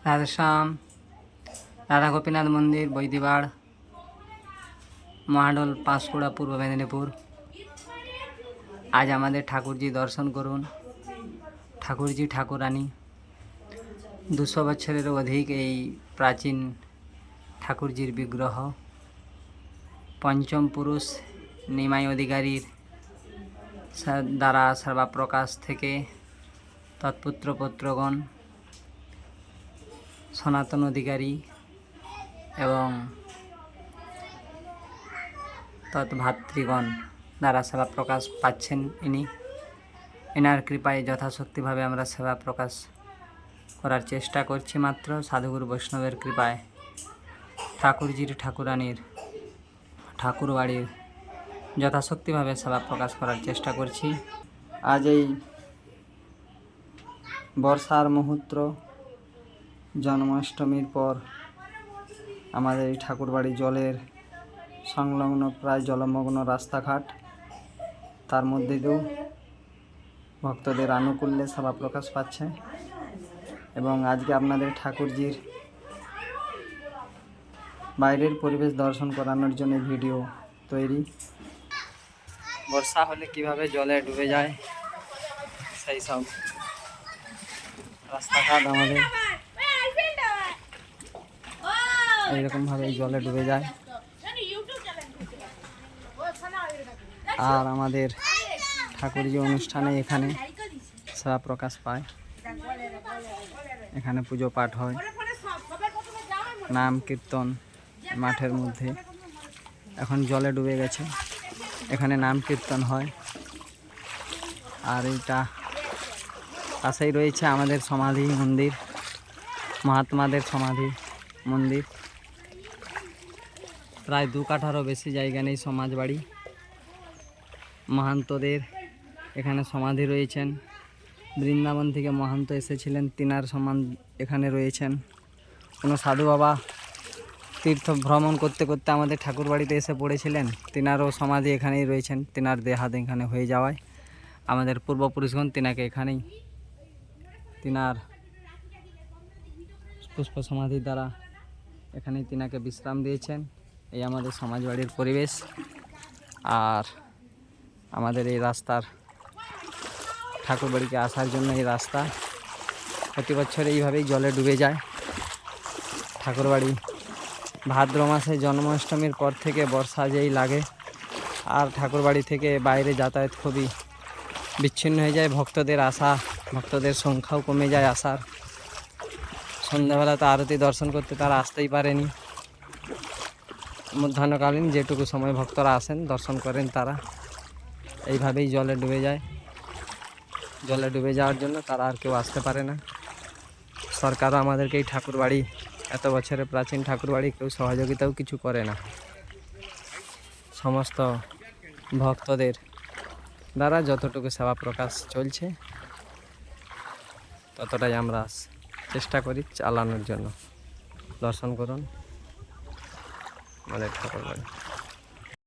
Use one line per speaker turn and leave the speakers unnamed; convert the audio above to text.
রাধেশ্যাম, রাধা গোপীনাথ মন্দির, বৈদিবাড়, মহাডোল, পাঁশকুড়া, পূর্ব মেদিনীপুর। আজ আমাদের ঠাকুরজি দর্শন করুন। ঠাকুরজি ঠাকুরানী 200 বছরেরও অধিক এই প্রাচীন ঠাকুরজির বিগ্রহ। পঞ্চম পুরুষ নিমাই অধিকারীর দ্বারা সর্বাপ্রকাশ থেকে তৎপুত্র পুত্রগণ সনাতন অধিকারী এবং তৎভাতৃগণ দ্বারা সেবা প্রকাশ পাচ্ছেন ইনি। এনার কৃপায় যথাশক্তিভাবে আমরা সেবা প্রকাশ করার চেষ্টা করছি। মাত্র সাধুগুরু বৈষ্ণবের কৃপায় ঠাকুরজির ঠাকুরানীর ঠাকুর বাড়ির যথাশক্তিভাবে সেবা প্রকাশ করার চেষ্টা করছি। আজ এই বর্ষার মুহূর্ত, জন্মাষ্টমীর পর আমাদের এই ঠাকুরবাড়ি জলের সংলগ্ন, প্রায় জলমগ্ন রাস্তাঘাট, তার মধ্যে দিয়েও ভক্তদের আনুকূল্যে সেবা প্রকাশ পাচ্ছে। এবং আজকে আপনাদের ঠাকুরজির বাইরের পরিবেশ দর্শন করানোর জন্য ভিডিও তৈরি। বর্ষা হলে কিভাবে জলে ডুবে যায় সেই সব রাস্তাঘাট আমাদের এইরকমভাবে জলে ডুবে যায়। আর আমাদের ঠাকুরজি অনুষ্ঠানে এখানে সেবা প্রকাশ পায়। এখানে পুজো পাঠ হয়, নাম কীর্তন মাঠের মধ্যে। এখন জলে ডুবে গেছে, এখানে নাম কীর্তন হয়। আর এইটা পাশেই রয়েছে আমাদের সমাধি মন্দির, মহাত্মাদের সমাধি মন্দির। প্রায় 2 কাঠারও বেশি জায়গা নেই সমাজবাড়ি। মহান্তদের এখানে সমাধি রয়েছেন। বৃন্দাবন থেকে মহান্ত এসেছিলেন, তিনার সমান এখানে রয়েছেন। কোনো সাধু বাবা তীর্থ ভ্রমণ করতে করতে আমাদের ঠাকুর বাড়িতে এসে পড়েছিলেন, তিনারও সমাধি এখানেই রয়েছেন। তিনার দেহাদ এখানে হয়ে যাওয়ায় আমাদের পূর্বপুরুষগণ তিনাকে এখানেই, তিনার পুষ্প সমাধি দ্বারা এখানেই তিনাকে বিশ্রাম দিয়েছেন। এই আমাদের সমাজবাড়ির পরিবেশ। আর আমাদের এই রাস্তার ঠাকুরবাড়িতে আসার জন্য এই রাস্তা প্রতি বছর এইভাবেই জলে ডুবে যায় ঠাকুরবাড়ি। ভাদ্র মাসে জন্মাষ্টমীর পর থেকে বর্ষা যেই লাগে আর ঠাকুরবাড়ি থেকে বাইরে যাতায়াত খুবই বিচ্ছিন্ন হয়ে যায়। ভক্তদের আসা, ভক্তদের সংখ্যাও কমে যায় আসার। সন্ধ্যাবেলা তো আরতি দর্শন করতে তারা আসতেই পারেনি। মধ্যাহ্নকালীন যেটুকু সময় ভক্তরা আসেন দর্শন করেন, তারা এইভাবেই জলে ডুবে যায়। জলে ডুবে যাওয়ার জন্য তারা আর কেউ আসতে পারে না। সরকারও আমাদেরকে এই ঠাকুরবাড়ি, এত বছরের প্রাচীন ঠাকুরবাড়ি, কেউ সহযোগিতাও কিছু করে না। সমস্ত ভক্তদের দ্বারা যতটুকু সেবা প্রকাশ চলছে ততটাই আমরা চেষ্টা করি চালানোর জন্য। দর্শন করুন আমাদের ঠাকুরবাড়ি।